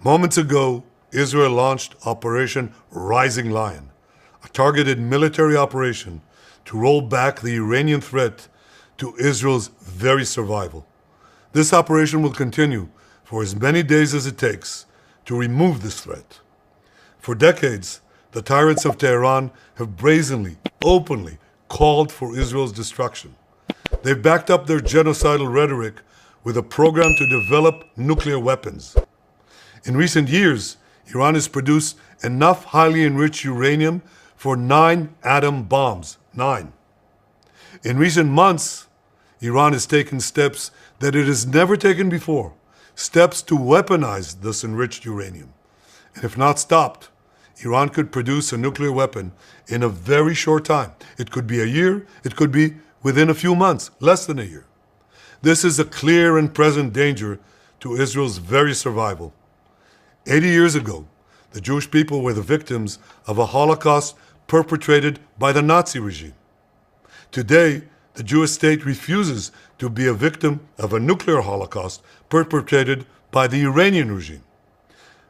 Moments ago, Israel launched Operation Rising Lion, a targeted military operation to roll back the Iranian threat to Israel's very survival. This operation will continue for as many days as it takes to remove this threat. For decades, the tyrants of Tehran have brazenly, openly called for Israel's destruction. They've backed up their genocidal rhetoric with a program to develop nuclear weapons. In recent years, Iran has produced enough highly enriched uranium for 9 atom bombs. 9. In recent months, Iran has taken steps that it has never taken before, steps to weaponize this enriched uranium. And if not stopped, Iran could produce a nuclear weapon in a very short time. It could be a year, it could be within a few months, less than a year. This is a clear and present danger to Israel's very survival. 80 years ago, the Jewish people were the victims of a Holocaust perpetrated by the Nazi regime. Today, the Jewish state refuses to be a victim of a nuclear Holocaust perpetrated by the Iranian regime.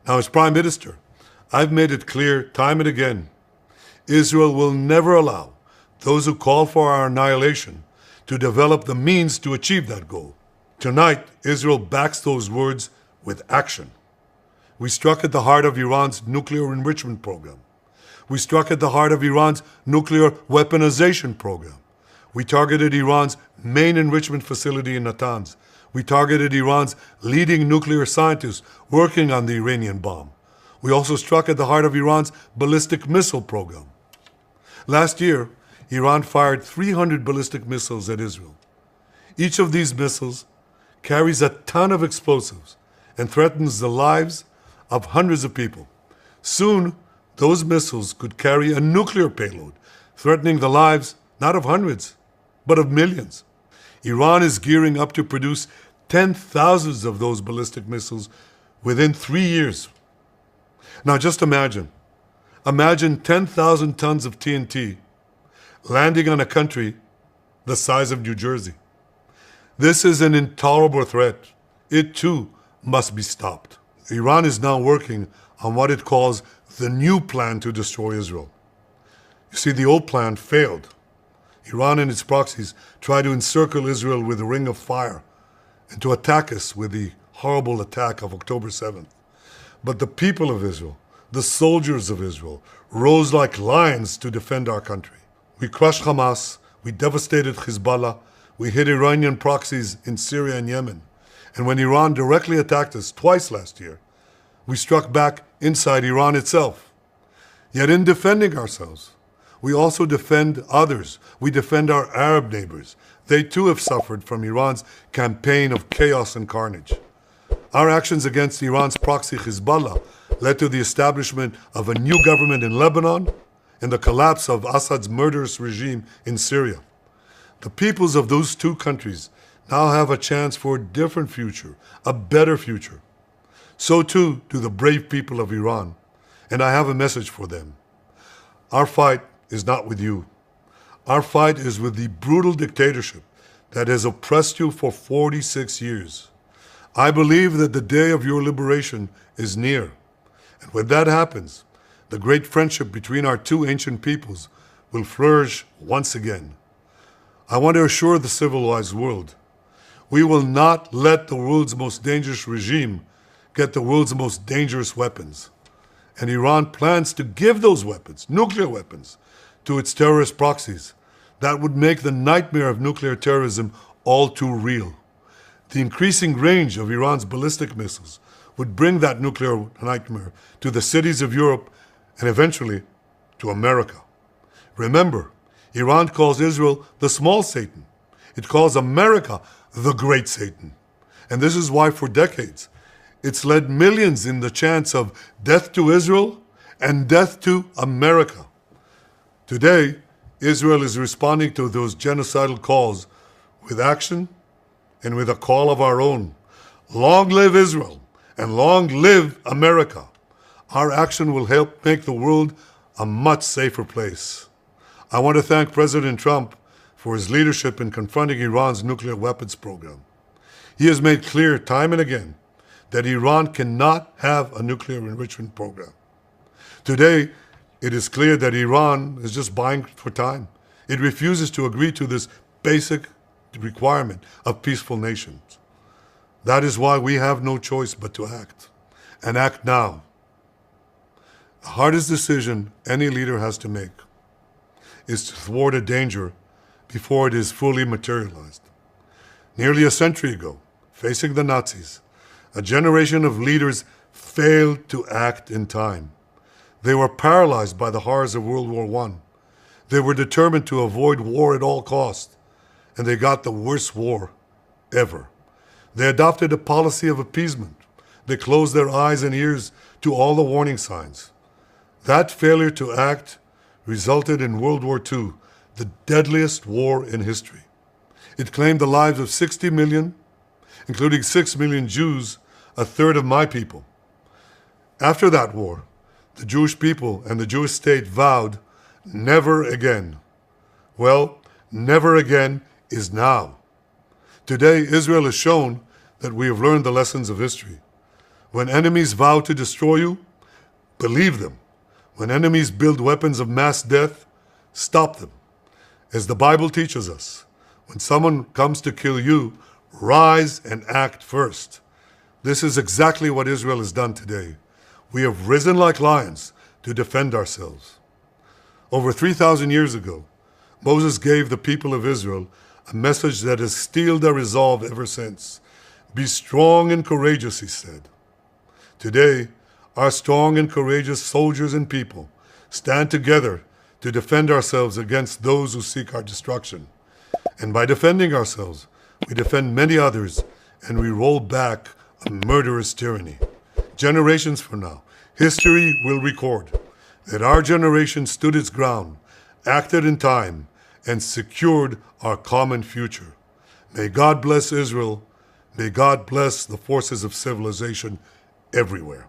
Now, as Prime Minister, I've made it clear time and again, Israel will never allow those who call for our annihilation to develop the means to achieve that goal. Tonight, Israel backs those words with action. We struck at the heart of Iran's nuclear enrichment program. We struck at the heart of Iran's nuclear weaponization program. We targeted Iran's main enrichment facility in Natanz. We targeted Iran's leading nuclear scientists working on the Iranian bomb. We also struck at the heart of Iran's ballistic missile program. Last year, Iran fired 300 ballistic missiles at Israel. Each of these missiles carries a ton of explosives and threatens the lives of hundreds of people. Soon, those missiles could carry a nuclear payload, threatening the lives not of hundreds, but of millions. Iran is gearing up to produce 10,000 of those ballistic missiles within 3 years. Now just imagine 10,000 tons of TNT landing on a country the size of New Jersey. This is an intolerable threat. It too must be stopped. Iran is now working on what it calls the new plan to destroy Israel. You see, the old plan failed. Iran and its proxies tried to encircle Israel with a ring of fire and to attack us with the horrible attack of October 7th. But the people of Israel, the soldiers of Israel, rose like lions to defend our country. We crushed Hamas, we devastated Hezbollah, we hit Iranian proxies in Syria and Yemen. And when Iran directly attacked us twice last year, we struck back inside Iran itself. Yet in defending ourselves, we also defend others. We defend our Arab neighbors. They too have suffered from Iran's campaign of chaos and carnage. Our actions against Iran's proxy Hezbollah led to the establishment of a new government in Lebanon and the collapse of Assad's murderous regime in Syria. The peoples of those two countries now have a chance for a different future, a better future. So too do the brave people of Iran, and I have a message for them. Our fight is not with you. Our fight is with the brutal dictatorship that has oppressed you for 46 years. I believe that the day of your liberation is near. And when that happens, the great friendship between our two ancient peoples will flourish once again. I want to assure the civilized world, we will not let the world's most dangerous regime get the world's most dangerous weapons. And Iran plans to give those weapons, nuclear weapons, to its terrorist proxies. That would make the nightmare of nuclear terrorism all too real. The increasing range of Iran's ballistic missiles would bring that nuclear nightmare to the cities of Europe and eventually to America. Remember, Iran calls Israel the small Satan. It calls America the great Satan. And this is why for decades, it's led millions in the chants of death to Israel and death to America. Today, Israel is responding to those genocidal calls with action and with a call of our own. Long live Israel and long live America. Our action will help make the world a much safer place. I want to thank President Trump for his leadership in confronting Iran's nuclear weapons program. He has made clear time and again that Iran cannot have a nuclear enrichment program. Today, it is clear that Iran is just buying for time. It refuses to agree to this basic requirement of peaceful nations. That is why we have no choice but to act, and act now. The hardest decision any leader has to make is to thwart a danger before it is fully materialized. Nearly a century ago, facing the Nazis, a generation of leaders failed to act in time. They were paralyzed by the horrors of World War I. They were determined to avoid war at all costs, and they got the worst war ever. They adopted a policy of appeasement. They closed their eyes and ears to all the warning signs. That failure to act resulted in World War II, the deadliest war in history. It claimed the lives of 60 million, including 6 million Jews, a third of my people. After that war, the Jewish people and the Jewish state vowed, never again. Well, never again is now. Today, Israel has shown that we have learned the lessons of history. When enemies vow to destroy you, believe them. When enemies build weapons of mass death, stop them. As the Bible teaches us, when someone comes to kill you, rise and act first. This is exactly what Israel has done today. We have risen like lions to defend ourselves. Over 3,000 years ago, Moses gave the people of Israel a message that has steeled their resolve ever since. Be strong and courageous, he said. Today, our strong and courageous soldiers and people stand together to defend ourselves against those who seek our destruction. And by defending ourselves, we defend many others, and we roll back a murderous tyranny. Generations from now, history will record that our generation stood its ground, acted in time, and secured our common future. May God bless Israel. May God bless the forces of civilization everywhere.